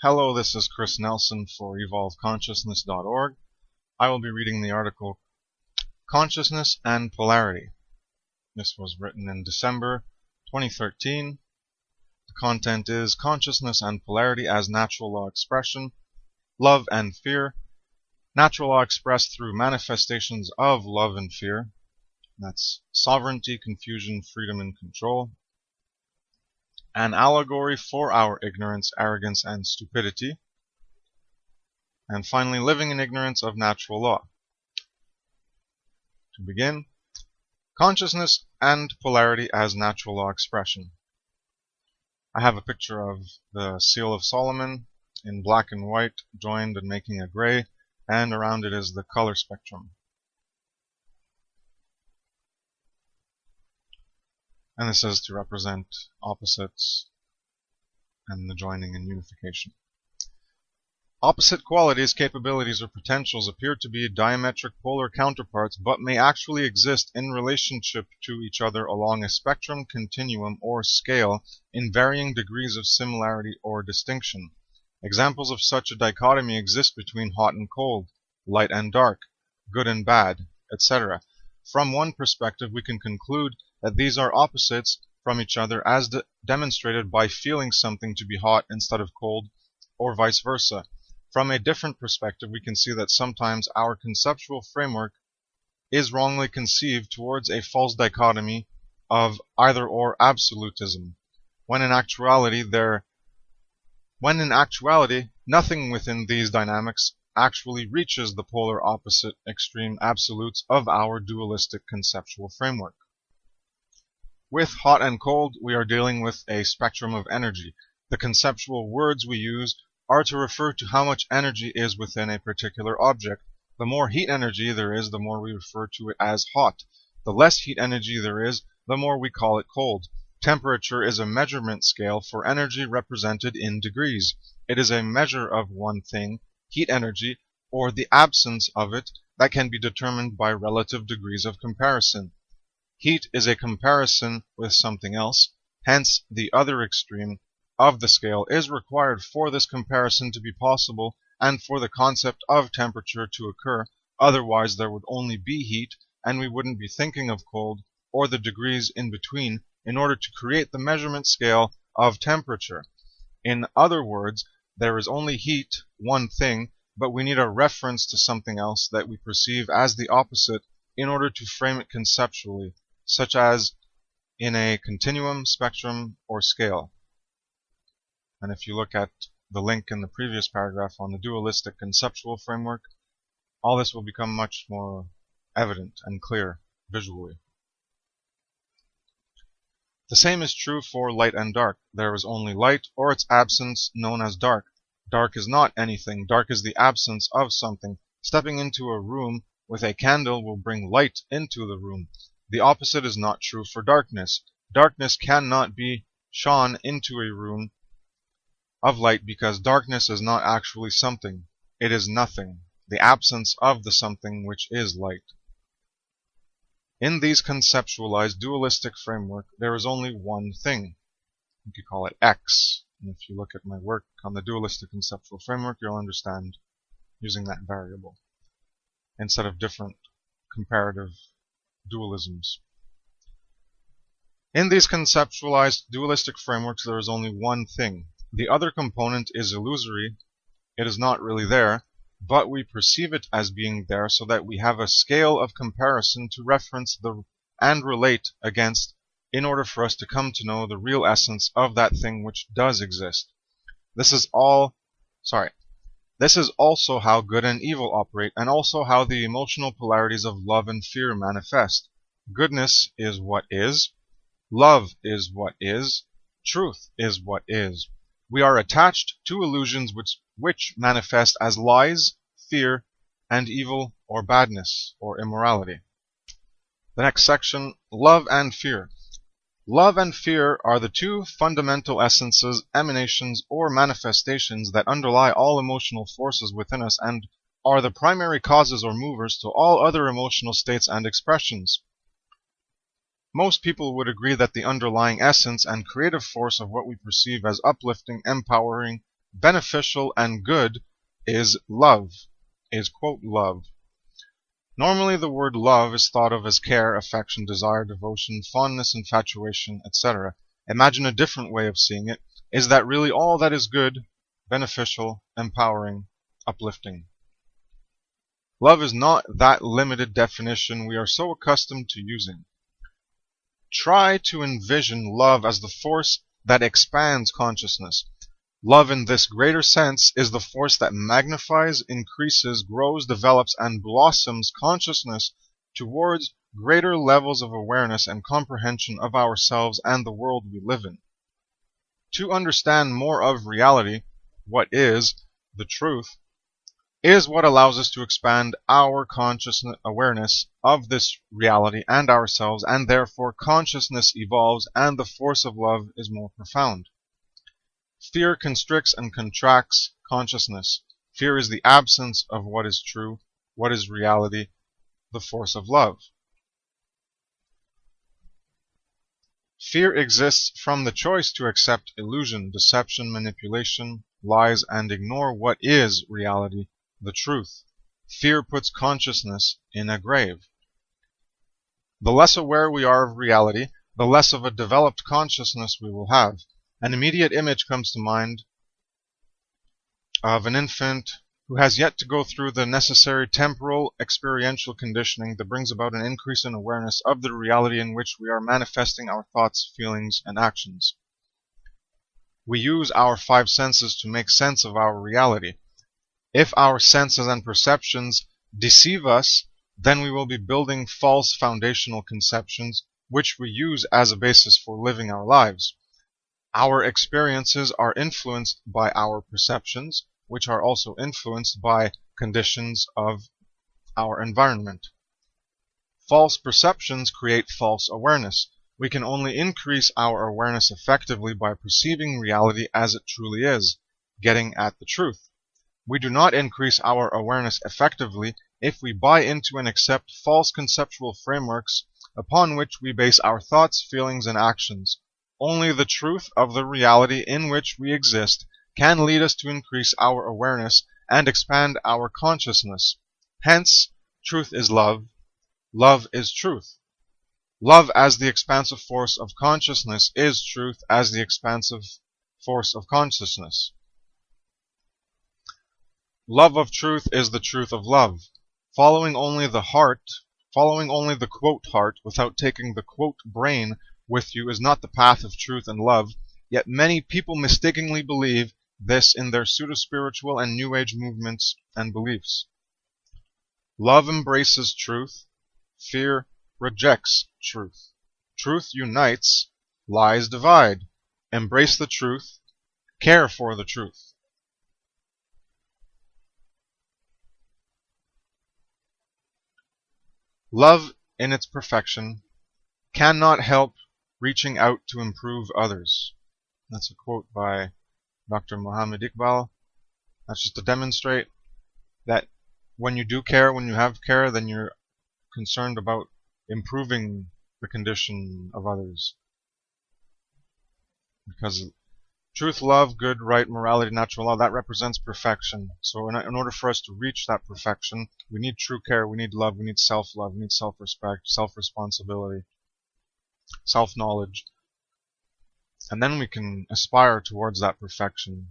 Hello, this is Chris Nelson for evolveconsciousness.org. I will be reading the article Consciousness and Polarity. This was written in December 2013. The content is Consciousness and Polarity as Natural Law Expression, Love and Fear, Natural Law Expressed through Manifestations of Love and Fear. That's Sovereignty, Confusion, Freedom, and Control. An allegory for our ignorance, arrogance, and stupidity. And finally, living in ignorance of natural law. To begin, consciousness and polarity as natural law expression. I have a picture of the Seal of Solomon in black and white, joined and making a gray, and around it is the color spectrum. And this is to represent opposites and the joining and unification. Opposite qualities, capabilities, or potentials appear to be diametric polar counterparts, but may actually exist in relationship to each other along a spectrum, continuum, or scale in varying degrees of similarity or distinction. Examples of such a dichotomy exist between hot and cold, light and dark, good and bad, etc. From one perspective, we can conclude that these are opposites from each other as demonstrated by feeling something to be hot instead of cold, or vice versa. From a different perspective, we can see that sometimes our conceptual framework is wrongly conceived towards a false dichotomy of either-or absolutism, when in actuality nothing within these dynamics actually reaches the polar opposite extreme absolutes of our dualistic conceptual framework. With hot and cold, we are dealing with a spectrum of energy. The conceptual words we use are to refer to how much energy is within a particular object. The more heat energy there is, the more we refer to it as hot. The less heat energy there is, the more we call it cold. Temperature is a measurement scale for energy represented in degrees. It is a measure of one thing, heat energy, or the absence of it, that can be determined by relative degrees of comparison. Heat is a comparison with something else, hence the other extreme of the scale is required for this comparison to be possible and for the concept of temperature to occur. Otherwise there would only be heat and we wouldn't be thinking of cold or the degrees in between in order to create the measurement scale of temperature. In other words, there is only heat, one thing, but we need a reference to something else that we perceive as the opposite in order to frame it conceptually, such as in a continuum, spectrum, or scale. And if you look at the link in the previous paragraph on the dualistic conceptual framework, all this will become much more evident and clear visually. The same is true for light and dark. There is only light or its absence known as dark. Dark is not anything. Dark is the absence of something. Stepping into a room with a candle will bring light into the room. The opposite is not true for darkness. Darkness cannot be shone into a room of light because darkness is not actually something. It is nothing, the absence of the something which is light. In these conceptualized dualistic framework, there is only one thing. You could call it X. And if you look at my work on the dualistic conceptual framework, you'll understand using that variable instead of different comparative dualisms. In these conceptualized dualistic frameworks, there is only one thing. The other component is illusory. It is not really there, but we perceive it as being there so that we have a scale of comparison to reference and relate against in order for us to come to know the real essence of that thing which does exist. This is also how good and evil operate, and also how the emotional polarities of love and fear manifest. Goodness is what is. Love is what is. Truth is what is. We are attached to illusions which manifest as lies, fear, and evil or badness or immorality. The next section, love and fear. Love and fear are the two fundamental essences, emanations, or manifestations that underlie all emotional forces within us and are the primary causes or movers to all other emotional states and expressions. Most people would agree that the underlying essence and creative force of what we perceive as uplifting, empowering, beneficial, and good is love, is, quote, love. Normally the word love is thought of as care, affection, desire, devotion, fondness, infatuation, etc. Imagine a different way of seeing it is that really all that is good, beneficial, empowering, uplifting. Love is not that limited definition we are so accustomed to using. Try to envision love as the force that expands consciousness. Love in this greater sense is the force that magnifies, increases, grows, develops, and blossoms consciousness towards greater levels of awareness and comprehension of ourselves and the world we live in. To understand more of reality, what is the truth, is what allows us to expand our conscious awareness of this reality and ourselves, and therefore consciousness evolves and the force of love is more profound. Fear constricts and contracts consciousness. Fear is the absence of what is true, what is reality, the force of love. Fear exists from the choice to accept illusion, deception, manipulation, lies, and ignore what is reality, the truth. Fear puts consciousness in a grave. The less aware we are of reality, the less of a developed consciousness we will have. An immediate image comes to mind of an infant who has yet to go through the necessary temporal experiential conditioning that brings about an increase in awareness of the reality in which we are manifesting our thoughts, feelings, and actions. We use our five senses to make sense of our reality. If our senses and perceptions deceive us, then we will be building false foundational conceptions which we use as a basis for living our lives. Our experiences are influenced by our perceptions, which are also influenced by conditions of our environment. False perceptions create false awareness. We can only increase our awareness effectively by perceiving reality as it truly is, getting at the truth. We do not increase our awareness effectively if we buy into and accept false conceptual frameworks upon which we base our thoughts, feelings, and actions. Only the truth of the reality in which we exist can lead us to increase our awareness and expand our consciousness. Hence, truth is love. Love is truth. Love as the expansive force of consciousness is truth as the expansive force of consciousness. Love of truth is the truth of love. Following only the quote heart without taking the quote brain with you is not the path of truth and love, yet many people mistakenly believe this in their pseudo-spiritual and New Age movements and beliefs. Love embraces truth. Fear rejects truth. Truth unites. Lies divide. Embrace the truth. Care for the truth. Love in its perfection cannot help reaching out to improve others. That's a quote by Dr. Muhammad Iqbal. That's just to demonstrate that when you do care, when you have care, then you're concerned about improving the condition of others. Because truth, love, good, right, morality, natural law, that represents perfection. So in order for us to reach that perfection, we need true care, we need love, we need self-love, we need self-respect, self-responsibility, self-knowledge. And then we can aspire towards that perfection.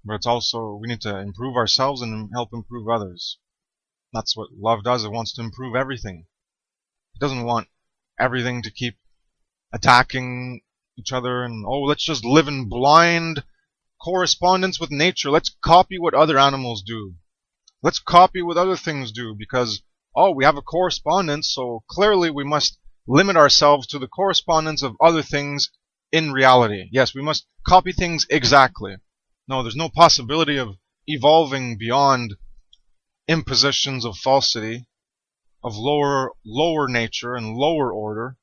But it's also, we need to improve ourselves and help improve others. That's what love does. It wants to improve everything. It doesn't want everything to keep attacking each other and, oh, let's just live in blind correspondence with nature. Let's copy what other animals do. Let's copy what other things do because, oh, we have a correspondence, so clearly we must limit ourselves to the correspondence of other things in reality. Yes, we must copy things exactly. No, there's no possibility of evolving beyond impositions of falsity, of lower nature and lower order.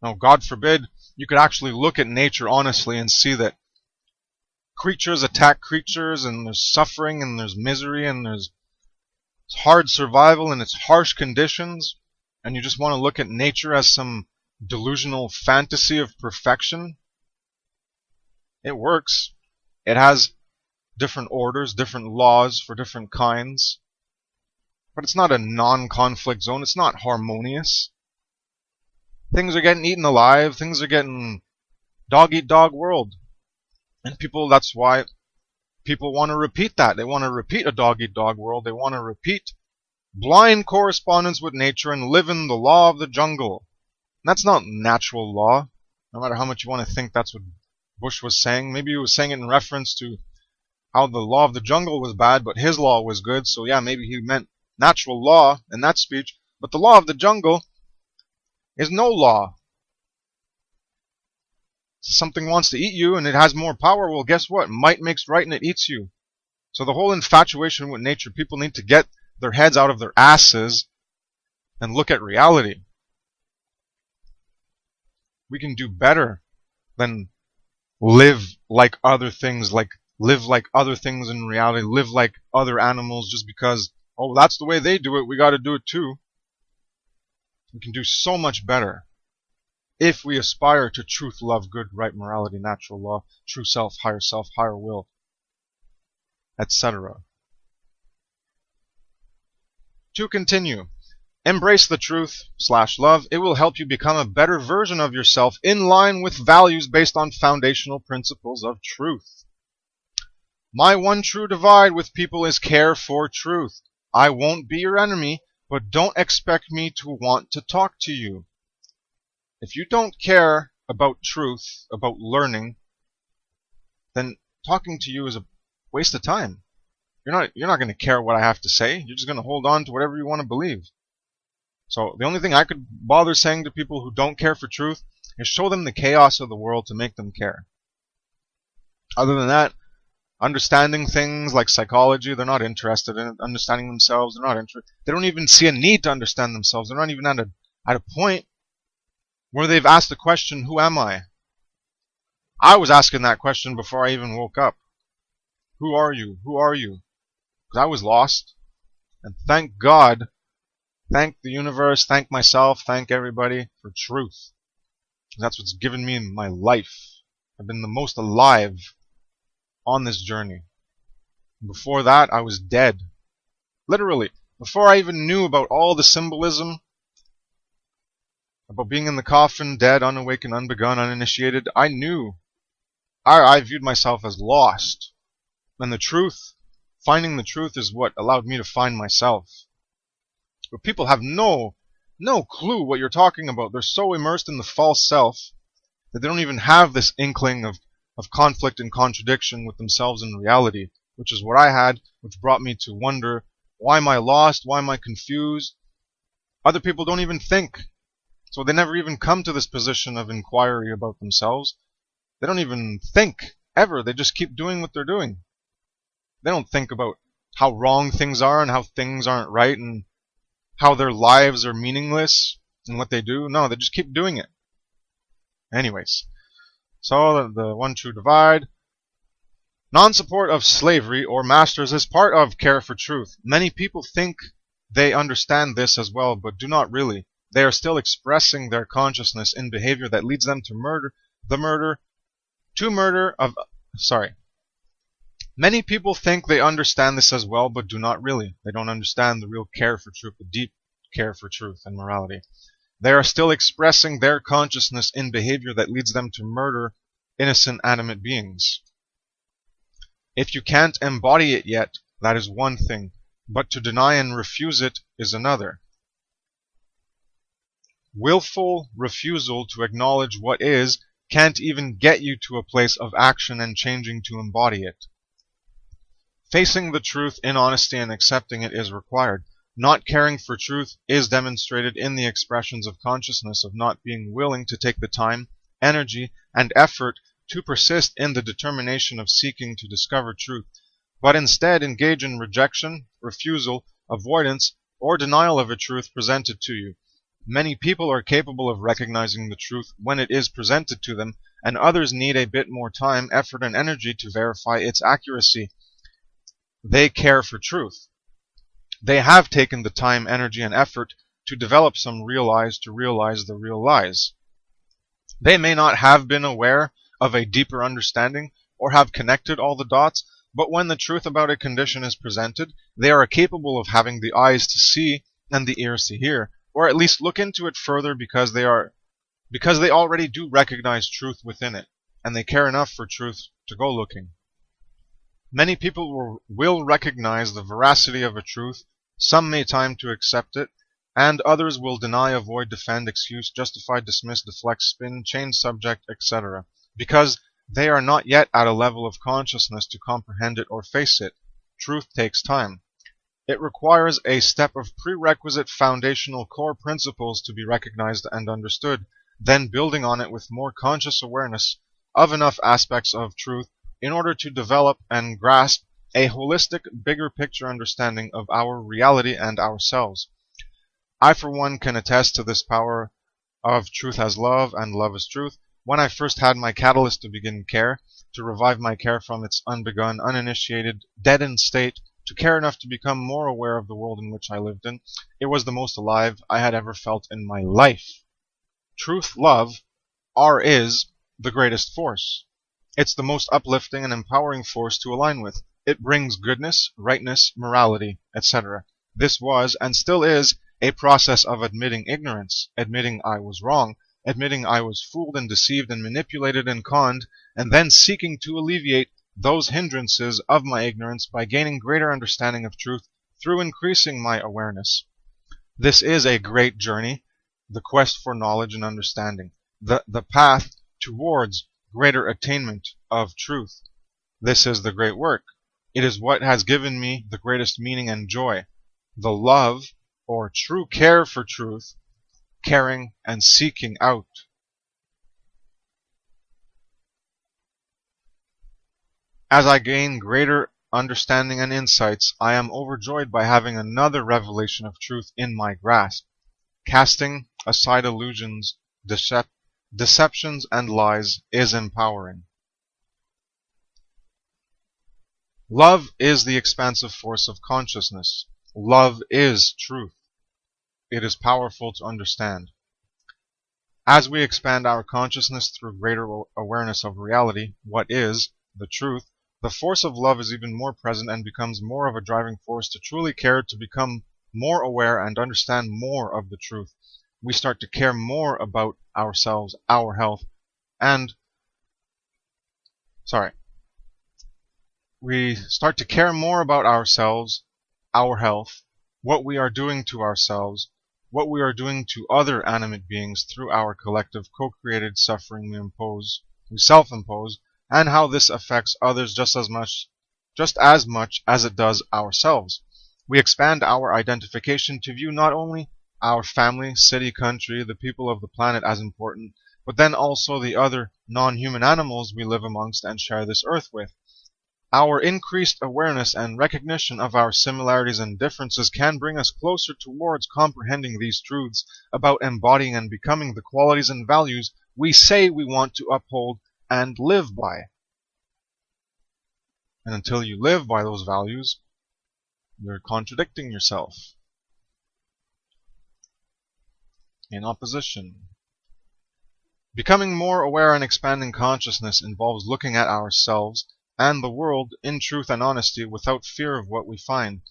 No, God forbid, you could actually look at nature honestly and see that creatures attack creatures, and there's suffering, and there's misery, and there's hard survival, and it's harsh conditions, and you just want to look at nature as some delusional fantasy of perfection. It works. It has different orders, different laws for different kinds. But it's not a non-conflict zone. It's not harmonious. Things are getting eaten alive. Things are getting dog-eat-dog world. And that's why people want to repeat that. They want to repeat a dog-eat-dog world. They want to repeat blind correspondence with nature and live in the law of the jungle. And that's not natural law, no matter how much you want to think that's what Bush was saying. Maybe he was saying it in reference to how the law of the jungle was bad, but his law was good. So yeah, maybe he meant natural law in that speech. But the law of the jungle is no law. Something wants to eat you and it has more power. Well, guess what? Might makes right and it eats you. So the whole infatuation with nature, people need to get their heads out of their asses and look at reality. We can do better than live like other things, live like other things in reality, live like other animals just because, oh, that's the way they do it, we got to do it too. We can do so much better if we aspire to truth, love, good, right, morality, natural law, true self, higher will, etc. To continue, embrace the truth/love. It will help you become a better version of yourself in line with values based on foundational principles of truth. My one true divide with people is care for truth. I won't be your enemy, but don't expect me to want to talk to you. If you don't care about truth, about learning, then talking to you is a waste of time. You're not going to care what I have to say. You're just going to hold on to whatever you want to believe. So the only thing I could bother saying to people who don't care for truth is show them the chaos of the world to make them care. Other than that, understanding things like psychology, they're not interested in it. Understanding themselves, they're not interested. They don't even see a need to understand themselves. They're not even at a point where they've asked the question, who am I? I was asking that question before I even woke up. Who are you? Who are you? Because I was lost. And thank God, thank the universe, thank myself, thank everybody for truth. That's what's given me my life. I've been the most alive on this journey. Before that, I was dead. Literally. Before I even knew about all the symbolism, about being in the coffin, dead, unawakened, unbegun, uninitiated, I knew. I viewed myself as lost. And the truth, finding the truth is what allowed me to find myself. But people have no clue what you're talking about. They're so immersed in the false self that they don't even have this inkling of conflict and contradiction with themselves in reality, which is what I had, which brought me to wonder, why am I lost? Why am I confused? Other people don't even think. So they never even come to this position of inquiry about themselves. They don't even think, ever. They just keep doing what they're doing. They don't think about how wrong things are and how things aren't right and how their lives are meaningless and what they do. No, they just keep doing it. Anyways, so the one true divide. Non-support of slavery or masters is part of care for truth. Many people think they understand this as well, but do not really. They are still expressing their consciousness in behavior that leads them to Many people think they understand this as well, but do not really. They don't understand the real care for truth, the deep care for truth and morality. They are still expressing their consciousness in behavior that leads them to murder innocent animate beings. If you can't embody it yet, that is one thing, but to deny and refuse it is another. Willful refusal to acknowledge what is can't even get you to a place of action and changing to embody it. Facing the truth in honesty and accepting it is required. Not caring for truth is demonstrated in the expressions of consciousness of not being willing to take the time, energy, and effort to persist in the determination of seeking to discover truth, but instead engage in rejection, refusal, avoidance, or denial of a truth presented to you. Many people are capable of recognizing the truth when it is presented to them, and others need a bit more time, effort, and energy to verify its accuracy. They care for truth. They have taken the time, energy, and effort to develop some real eyes to realize the real lies. They may not have been aware of a deeper understanding or have connected all the dots, But when the truth about a condition is presented, they are capable of having the eyes to see and the ears to hear, or at least look into it further because they already do recognize truth within it, and they care enough for truth to go looking. Many people will recognize the veracity of a truth, some may time to accept it, and others will deny, avoid, defend, excuse, justify, dismiss, deflect, spin, change subject, etc., because they are not yet at a level of consciousness to comprehend it or face it. Truth takes time. It requires a step of prerequisite foundational core principles to be recognized and understood, then building on it with more conscious awareness of enough aspects of truth in order to develop and grasp a holistic, bigger picture understanding of our reality and ourselves. I, for one, can attest to this power of truth as love and love as truth. When I first had my catalyst to begin care, to revive my care from its unbegun, uninitiated, deadened state, to care enough to become more aware of the world in which I lived in, it was the most alive I had ever felt in my life. Truth, love, is the greatest force. It's the most uplifting and empowering force to align with. It brings goodness, rightness, morality, etc. This was, and still is, a process of admitting ignorance, admitting I was wrong, admitting I was fooled and deceived and manipulated and conned, and then seeking to alleviate those hindrances of my ignorance by gaining greater understanding of truth through increasing my awareness. This is a great journey, the quest for knowledge and understanding, the path towards greater attainment of truth. This is the great work. It is what has given me the greatest meaning and joy. The love, or true care for truth, caring and seeking out. As I gain greater understanding and insights, I am overjoyed by having another revelation of truth in my grasp. Casting aside illusions, deceptions, and lies is empowering. Love is the expansive force of consciousness. Love is truth. It is powerful to understand. As we expand our consciousness through greater awareness of reality, what is, the truth, the force of love is even more present and becomes more of a driving force to truly care, to become more aware and understand more of the truth. We start to care more about ourselves, our health, we start to care more about ourselves, our health, what we are doing to ourselves, what we are doing to other animate beings through our collective co-created suffering we self-impose, and how this affects others just as much as it does ourselves. We expand our identification to view not only our family, city, country, the people of the planet as important, but then also the other non-human animals we live amongst and share this earth with. Our increased awareness and recognition of our similarities and differences can bring us closer towards comprehending these truths about embodying and becoming the qualities and values we say we want to uphold and live by. And until you live by those values, you're contradicting yourself. In opposition. Becoming more aware and expanding consciousness involves looking at ourselves and the world in truth and honesty without fear of what we find.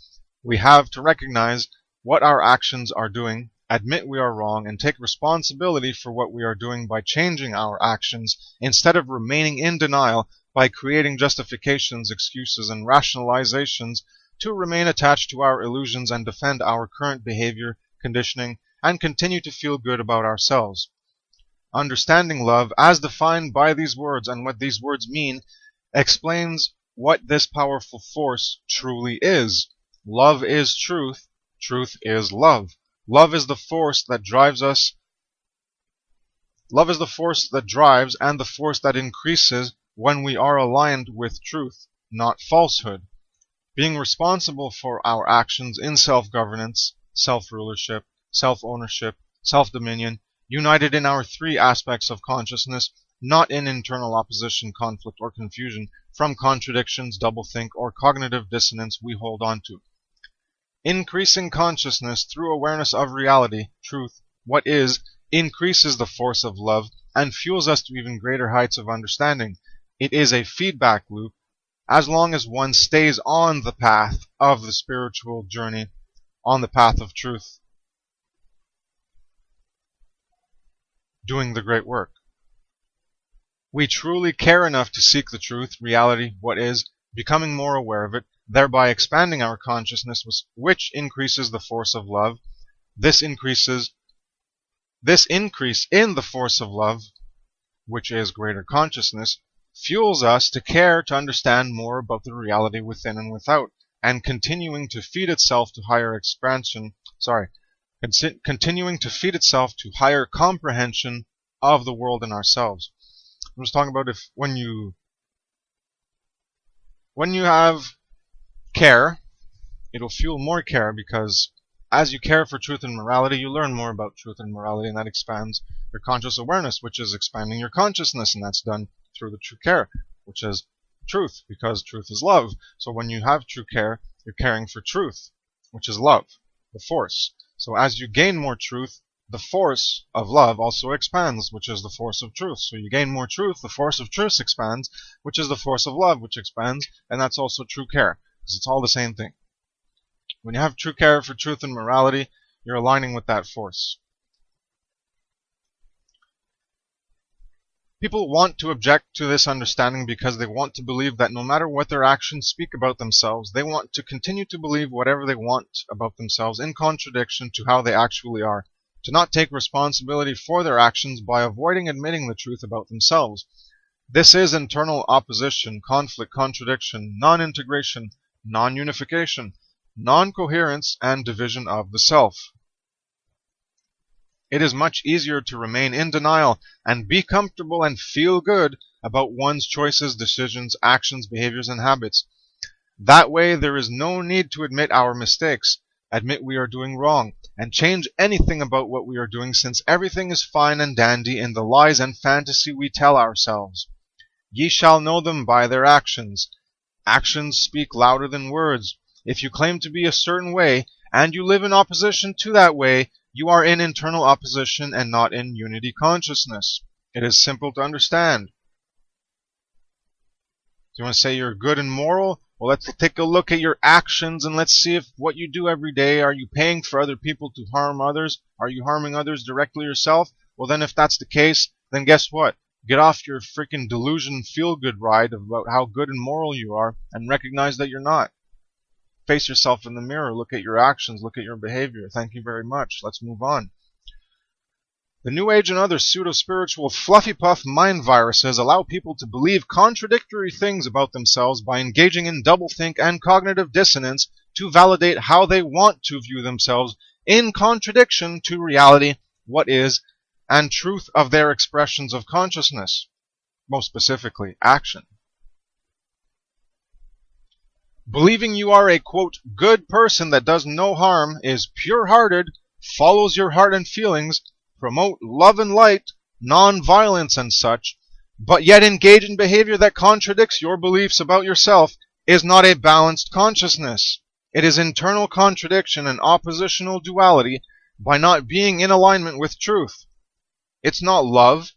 We have to recognize what our actions are doing, admit we are wrong, and take responsibility for what we are doing by changing our actions instead of remaining in denial by creating justifications, excuses, and rationalizations to remain attached to our illusions and defend our current behavior, conditioning, and continue to feel good about ourselves. Understanding love as defined by these words and what these words mean explains what this powerful force truly is. Love is truth. Truth is love. Love is the force that drives us. Love is the force that drives and the force that increases when we are aligned with truth, not falsehood. Being responsible for our actions in self-governance, self-rulership, self-ownership, self-dominion, united in our three aspects of consciousness, not in internal opposition, conflict, or confusion from contradictions, doublethink, or cognitive dissonance we hold on to. Increasing consciousness through awareness of reality, truth, what is, increases the force of love and fuels us to even greater heights of understanding. It is a feedback loop as long as one stays on the path of the spiritual journey, on the path of truth, doing the great work. We truly care enough to seek the truth, reality, what is, becoming more aware of it, thereby expanding our consciousness, which increases the force of love. This increase in the force of love, which is greater consciousness, fuels us to care to understand more about the reality within and without, and continuing to feed itself to higher comprehension of the world and ourselves. I'm just talking about when you have care, it'll fuel more care, because as you care for truth and morality, you learn more about truth and morality, and that expands your conscious awareness, which is expanding your consciousness, and that's done through the true care, which is truth, because truth is love. So when you have true care, you're caring for truth, which is love, the force. So as you gain more truth, the force of love also expands, which is the force of truth. So you gain more truth, the force of truth expands, which is the force of love, which expands, and that's also true care, because it's all the same thing. When you have true care for truth and morality, you're aligning with that force. People want to object to this understanding because they want to believe that no matter what their actions speak about themselves, they want to continue to believe whatever they want about themselves in contradiction to how they actually are, to not take responsibility for their actions by avoiding admitting the truth about themselves. This is internal opposition, conflict, contradiction, non-integration, non-unification, non-coherence, and division of the self. It is much easier to remain in denial and be comfortable and feel good about one's choices, decisions, actions, behaviors, and habits. That way, there is no need to admit our mistakes, admit we are doing wrong, and change anything about what we are doing, since everything is fine and dandy in the lies and fantasy we tell ourselves. Ye shall know them by their actions. Actions speak louder than words. If you claim to be a certain way, and you live in opposition to that way, you are in internal opposition and not in unity consciousness. It is simple to understand. Do you want to say you're good and moral? Well, let's take a look at your actions and let's see if what you do every day, are you paying for other people to harm others? Are you harming others directly yourself? Well, then if that's the case, then guess what? Get off your freaking delusion feel-good ride about how good and moral you are and recognize that you're not. Face yourself in the mirror, look at your actions, look at your behavior. Thank you very much. Let's move on. The New Age and other pseudo-spiritual fluffy puff mind viruses allow people to believe contradictory things about themselves by engaging in doublethink and cognitive dissonance to validate how they want to view themselves in contradiction to reality, what is, and truth of their expressions of consciousness, most specifically, action. Believing you are a, quote, good person that does no harm, is pure-hearted, follows your heart and feelings, promote love and light, non-violence and such, but yet engage in behavior that contradicts your beliefs about yourself, is not a balanced consciousness. It is internal contradiction and oppositional duality by not being in alignment with truth. It's not love,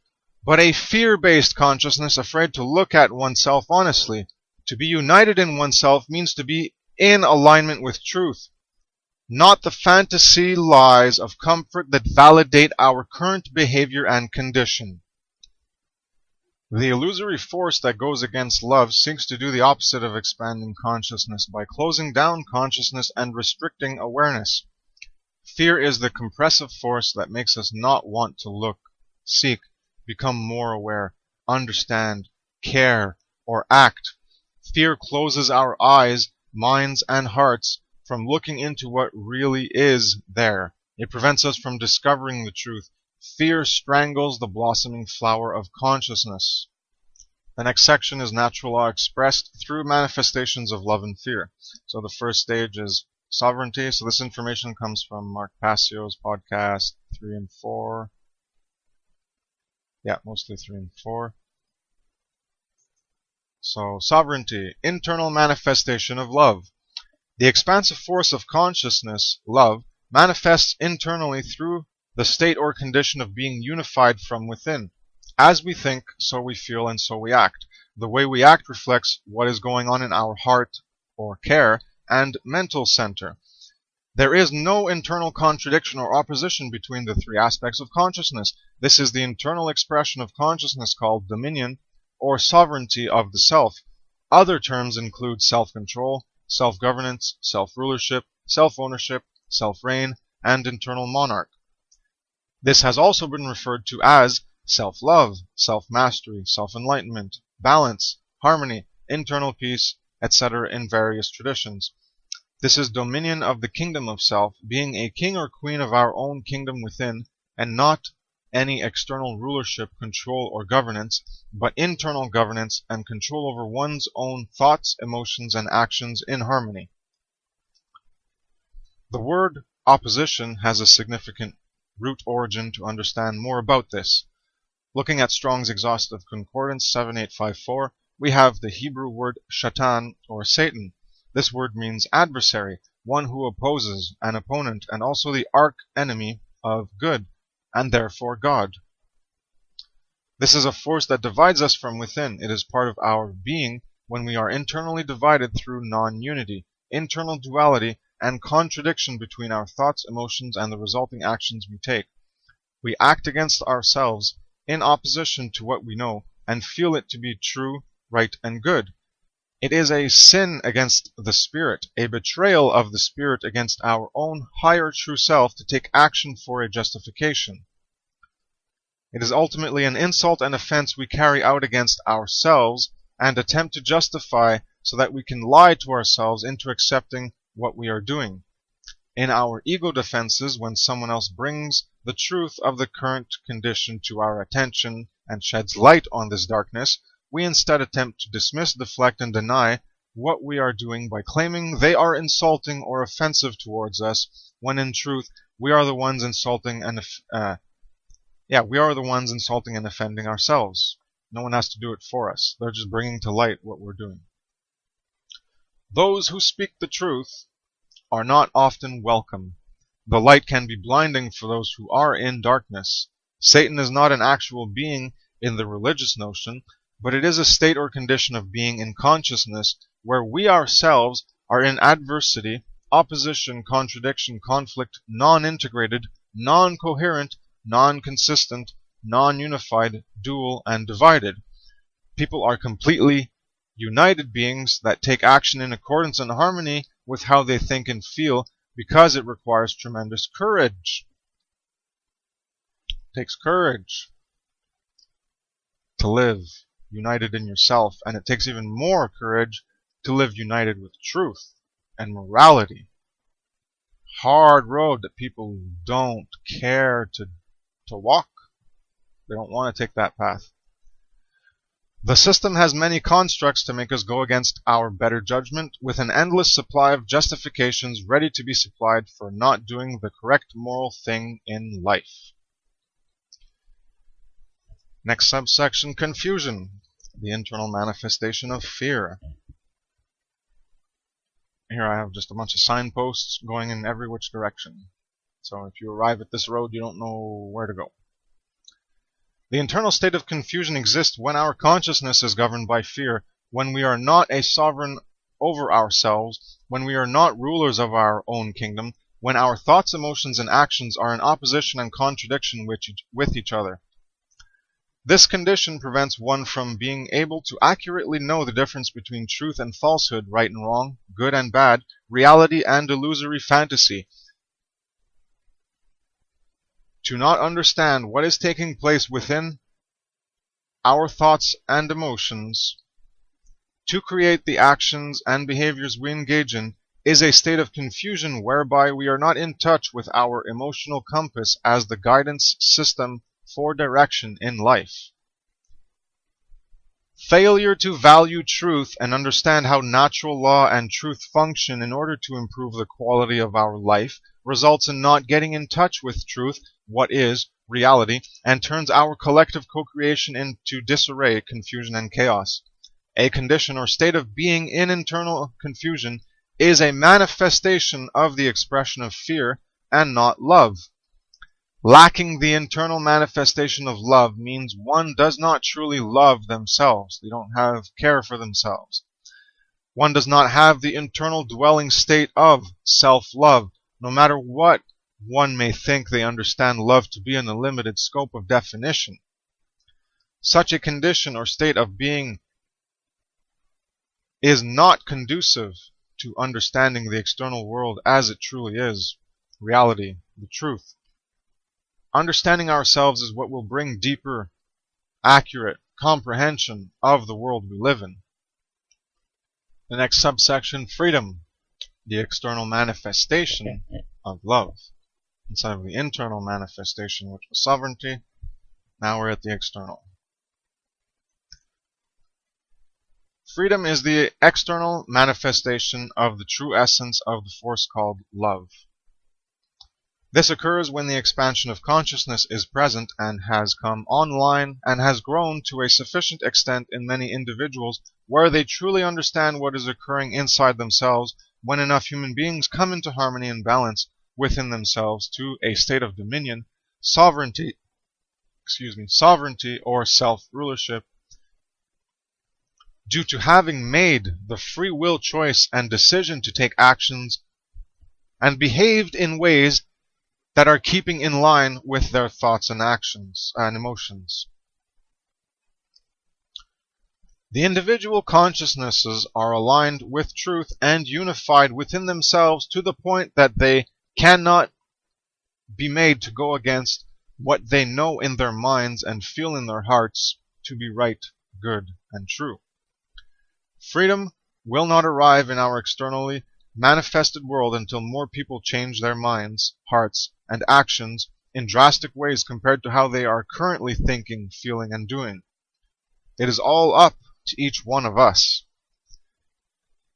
but a fear-based consciousness afraid to look at oneself honestly. To be united in oneself means to be in alignment with truth, not the fantasy lies of comfort that validate our current behavior and condition. The illusory force that goes against love seeks to do the opposite of expanding consciousness by closing down consciousness and restricting awareness. Fear is the compressive force that makes us not want to look, seek, become more aware, understand, care, or act. Fear closes our eyes, minds, and hearts from looking into what really is there. It prevents us from discovering the truth. Fear strangles the blossoming flower of consciousness. The next section is natural law expressed through manifestations of love and fear. So the first stage is sovereignty. So this information comes from Mark Passio's podcast 3 and 4. Yeah, mostly 3 and 4. So, sovereignty, internal manifestation of love. The expansive force of consciousness, love, manifests internally through the state or condition of being unified from within. As we think, so we feel, and so we act. The way we act reflects what is going on in our heart or care and mental center. There is no internal contradiction or opposition between the three aspects of consciousness. This is the internal expression of consciousness called dominion or sovereignty of the self. Other terms include self-control, self-governance, self-rulership, self-ownership, self-reign, and internal monarch. This has also been referred to as self-love, self-mastery, self-enlightenment, balance, harmony, internal peace, etc. in various traditions. This is dominion of the kingdom of self, being a king or queen of our own kingdom within, and not any external rulership, control, or governance, but internal governance and control over one's own thoughts, emotions, and actions in harmony. The word opposition has a significant root origin to understand more about this. Looking at Strong's Exhaustive Concordance 7854, we have the Hebrew word shatan, or Satan. This word means adversary, one who opposes, an opponent, and also the arch-enemy of good, and therefore God. This is a force that divides us from within. It is part of our being when we are internally divided through non-unity, internal duality, and contradiction between our thoughts, emotions, and the resulting actions we take. We act against ourselves in opposition to what we know and feel it to be true, right, and good. It is a sin against the Spirit, a betrayal of the Spirit against our own higher true self to take action for a justification. It is ultimately an insult and offense we carry out against ourselves and attempt to justify so that we can lie to ourselves into accepting what we are doing. In our ego defenses, when someone else brings the truth of the current condition to our attention and sheds light on this darkness, we instead attempt to dismiss, deflect, and deny what we are doing by claiming they are insulting or offensive towards us, when in truth we are the ones insulting and offending ourselves. No one has to do it for us. They're just bringing to light what we're doing. Those who speak the truth are not often welcome. The light can be blinding for those who are in darkness. Satan is not an actual being in the religious notion, but it is a state or condition of being in consciousness where we ourselves are in adversity, opposition, contradiction, conflict, non-integrated, non-coherent, non-consistent, non-unified, dual, and divided. People are completely united beings that take action in accordance and harmony with how they think and feel, because it requires tremendous courage. It takes courage to live united in yourself, and it takes even more courage to live united with truth and morality. Hard road that people don't care to walk. They don't want to take that path. The system has many constructs to make us go against our better judgment, with an endless supply of justifications ready to be supplied for not doing the correct moral thing in life. Next subsection, confusion, the internal manifestation of fear. Here I have just a bunch of signposts going in every which direction. So if you arrive at this road, you don't know where to go. The internal state of confusion exists when our consciousness is governed by fear, when we are not a sovereign over ourselves, when we are not rulers of our own kingdom, when our thoughts, emotions, and actions are in opposition and contradiction with each other. This condition prevents one from being able to accurately know the difference between truth and falsehood, right and wrong, good and bad, reality and illusory fantasy. To not understand what is taking place within our thoughts and emotions, to create the actions and behaviors we engage in, is a state of confusion whereby we are not in touch with our emotional compass as the guidance system for direction in life. Failure to value truth and understand how natural law and truth function in order to improve the quality of our life results in not getting in touch with truth, what is, reality, and turns our collective co-creation into disarray, confusion, and chaos. A condition or state of being in internal confusion is a manifestation of the expression of fear and not love. Lacking the internal manifestation of love means one does not truly love themselves. They don't have care for themselves. One does not have the internal dwelling state of self-love, no matter what one may think they understand love to be in a limited scope of definition. Such a condition or state of being is not conducive to understanding the external world as it truly is, reality, the truth. Understanding ourselves is what will bring deeper, accurate comprehension of the world we live in. The next subsection, freedom, the external manifestation of love. Instead of the internal manifestation, which was sovereignty, now we're at the external. Freedom is the external manifestation of the true essence of the force called love. This occurs when the expansion of consciousness is present and has come online and has grown to a sufficient extent in many individuals where they truly understand what is occurring inside themselves when enough human beings come into harmony and balance within themselves to a state of dominion, sovereignty or self-rulership, due to having made the free will choice and decision to take actions and behaved in ways that are keeping in line with their thoughts and actions and emotions. The individual consciousnesses are aligned with truth and unified within themselves to the point that they cannot be made to go against what they know in their minds and feel in their hearts to be right, good, and true. Freedom will not arrive in our externally manifested world until more people change their minds, hearts, and actions in drastic ways compared to how they are currently thinking, feeling, and doing. It is all up to each one of us.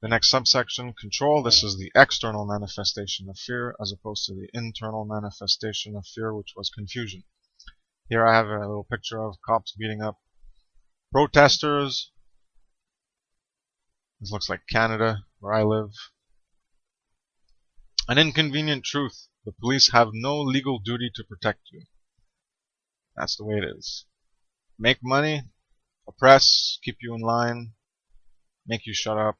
The next subsection, control. This is the external manifestation of fear as opposed to the internal manifestation of fear, which was confusion. Here I have a little picture of cops beating up protesters. This looks like Canada, where I live. An inconvenient truth. The police have no legal duty to protect you. That's the way it is. Make money, oppress, keep you in line, make you shut up,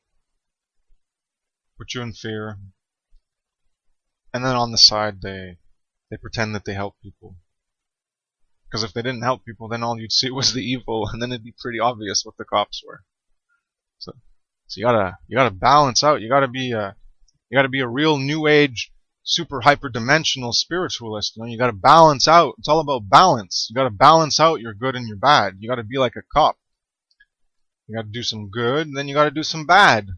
put you in fear, and then on the side they pretend that they help people. Because if they didn't help people, then all you'd see was the evil, and then it'd be pretty obvious what the cops were. So you gotta balance out. You gotta be a real new age, super hyperdimensional spiritualist. You gotta balance out. It's all about balance. You gotta balance out your good and your bad. You gotta be like a cop. You gotta do some good, and then you gotta do some bad.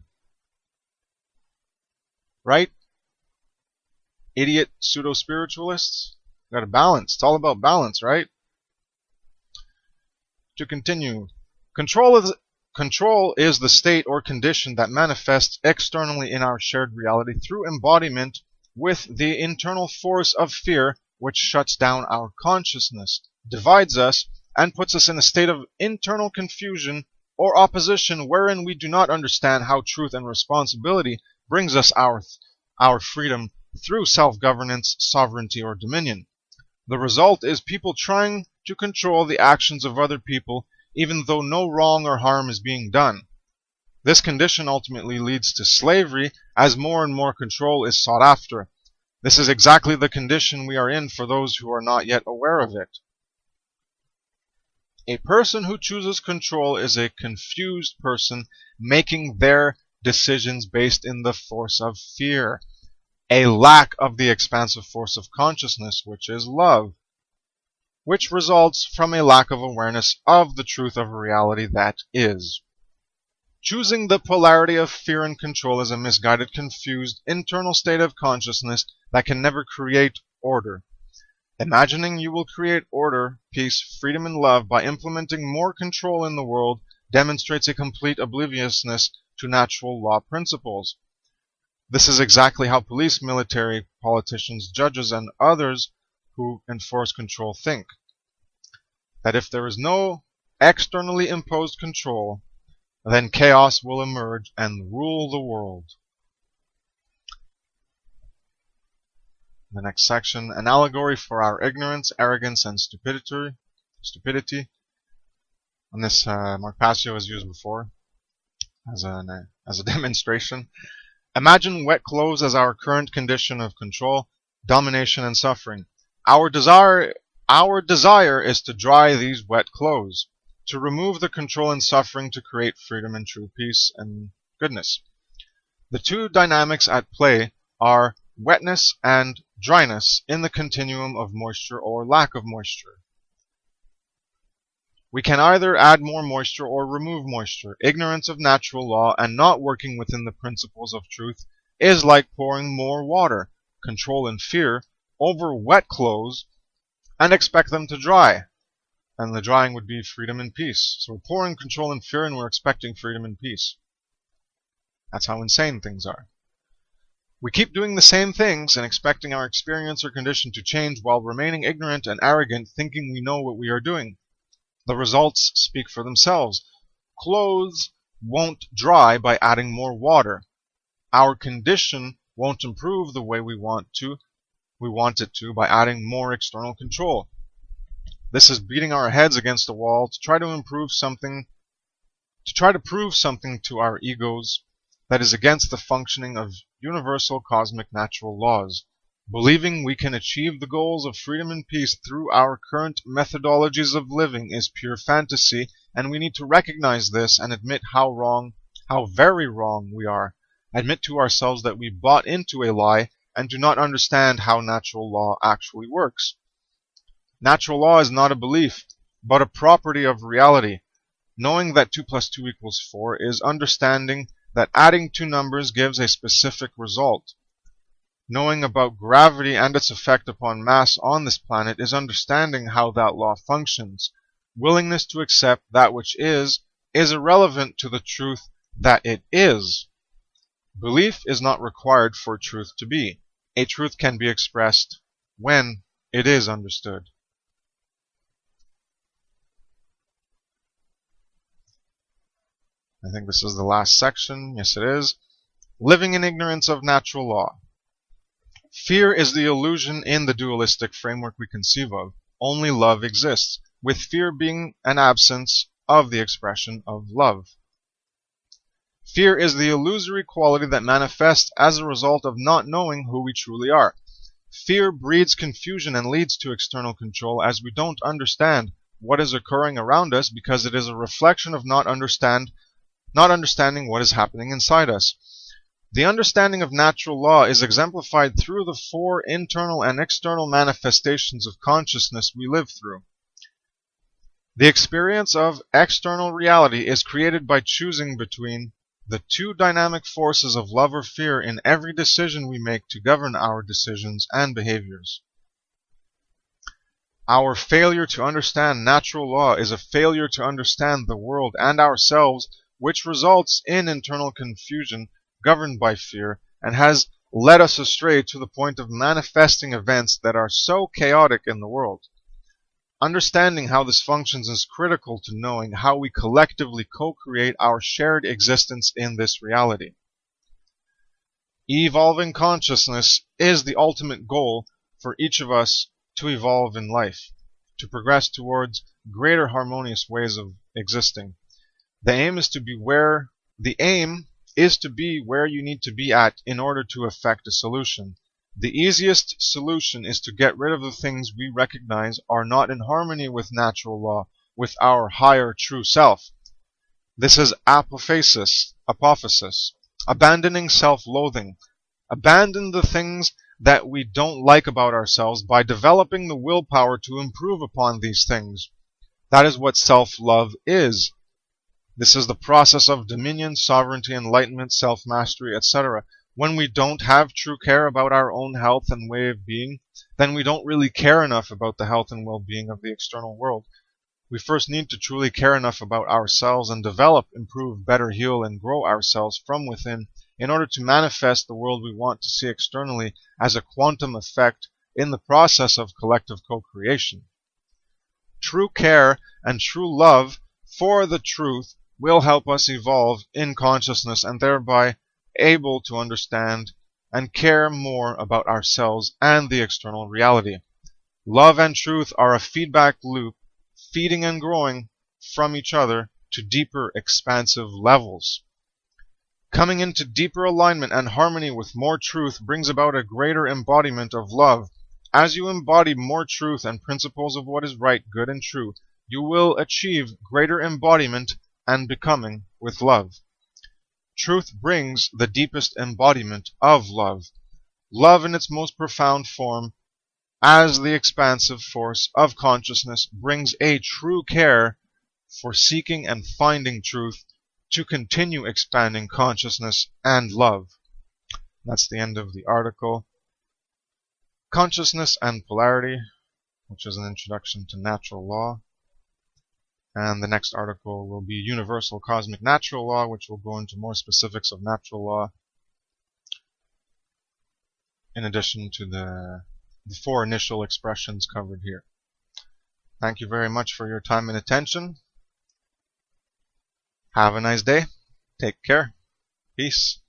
Right? Idiot pseudo-spiritualists? You gotta balance. It's all about balance, right? To continue, control is the state or condition that manifests externally in our shared reality through embodiment with the internal force of fear, which shuts down our consciousness, divides us, and puts us in a state of internal confusion or opposition wherein we do not understand how truth and responsibility brings us our freedom through self-governance, sovereignty, or dominion. The result is people trying to control the actions of other people even though no wrong or harm is being done. This condition ultimately leads to slavery as more and more control is sought after. This is exactly the condition we are in for those who are not yet aware of it. A person who chooses control is a confused person making their decisions based in the force of fear, a lack of the expansive force of consciousness, which is love, which results from a lack of awareness of the truth of reality that is. Choosing the polarity of fear and control is a misguided, confused, internal state of consciousness that can never create order. Imagining you will create order, peace, freedom, and love by implementing more control in the world demonstrates a complete obliviousness to natural law principles. This is exactly how police, military, politicians, judges, and others who enforce control think. That if there is no externally imposed control, then chaos will emerge and rule the world. The next section, an allegory for our ignorance, arrogance, and stupidity. And this Mark Passio has used before as a demonstration. Imagine wet clothes as our current condition of control, domination, and suffering. Our desire is to dry these wet clothes, to remove the control and suffering, to create freedom and true peace and goodness. The two dynamics at play are wetness and dryness in the continuum of moisture or lack of moisture. We can either add more moisture or remove moisture. Ignorance of natural law and not working within the principles of truth is like pouring more water, control and fear, over wet clothes and expect them to dry. And the drying would be freedom and peace. So we're pouring control and fear and we're expecting freedom and peace. That's how insane things are. We keep doing the same things and expecting our experience or condition to change while remaining ignorant and arrogant, thinking we know what we are doing. The results speak for themselves. Clothes won't dry by adding more water. Our condition won't improve the way we want it to by adding more external control. This is beating our heads against the wall to try to prove something to our egos that is against the functioning of universal cosmic natural laws. Believing we can achieve the goals of freedom and peace through our current methodologies of living is pure fantasy, and we need to recognize this and admit how very wrong we are. Admit to ourselves that we bought into a lie and do not understand how natural law actually works. Natural law is not a belief, but a property of reality. Knowing that 2 + 2 = 4 is understanding that adding two numbers gives a specific result. Knowing about gravity and its effect upon mass on this planet is understanding how that law functions. Willingness to accept that which is irrelevant to the truth that it is. Belief is not required for truth to be. A truth can be expressed when it is understood. I think this is the last section. Yes, it is. Living in ignorance of natural law. Fear is the illusion in the dualistic framework we conceive of. Only love exists, with fear being an absence of the expression of love. Fear is the illusory quality that manifests as a result of not knowing who we truly are. Fear breeds confusion and leads to external control, as we don't understand what is occurring around us because it is a reflection of not understanding what is happening inside us. The understanding of natural law is exemplified through the four internal and external manifestations of consciousness we live through. The experience of external reality is created by choosing between the two dynamic forces of love or fear in every decision we make to govern our decisions and behaviors. Our failure to understand natural law is a failure to understand the world and ourselves, which results in internal confusion governed by fear, and has led us astray to the point of manifesting events that are so chaotic in the world. Understanding how this functions is critical to knowing how we collectively co-create our shared existence in this reality. Evolving consciousness is the ultimate goal for each of us to evolve in life, to progress towards greater harmonious ways of existing. The aim is to be where you need to be at in order to effect a solution. The easiest solution is to get rid of the things we recognize are not in harmony with natural law, with our higher true self. This is apophasis, abandoning self-loathing. Abandon the things that we don't like about ourselves by developing the willpower to improve upon these things. That is what self-love is. This is the process of dominion, sovereignty, enlightenment, self-mastery, etc. When we don't have true care about our own health and way of being, then we don't really care enough about the health and well-being of the external world. We first need to truly care enough about ourselves and develop, improve, better, heal, and grow ourselves from within in order to manifest the world we want to see externally as a quantum effect in the process of collective co-creation. True care and true love for the truth will help us evolve in consciousness and thereby able to understand and care more about ourselves and the external reality. Love and truth are a feedback loop, feeding and growing from each other to deeper, expansive levels. Coming into deeper alignment and harmony with more truth brings about a greater embodiment of love. As you embody more truth and principles of what is right, good, and true, you will achieve greater embodiment and becoming with love. Truth brings the deepest embodiment of love. Love in its most profound form, as the expansive force of consciousness, brings a true care for seeking and finding truth to continue expanding consciousness and love. That's the end of the article. Consciousness and Polarity, which is an introduction to natural law. And the next article will be Universal Cosmic Natural Law, which will go into more specifics of natural law, in addition to the four initial expressions covered here. Thank you very much for your time and attention. Have a nice day. Take care. Peace.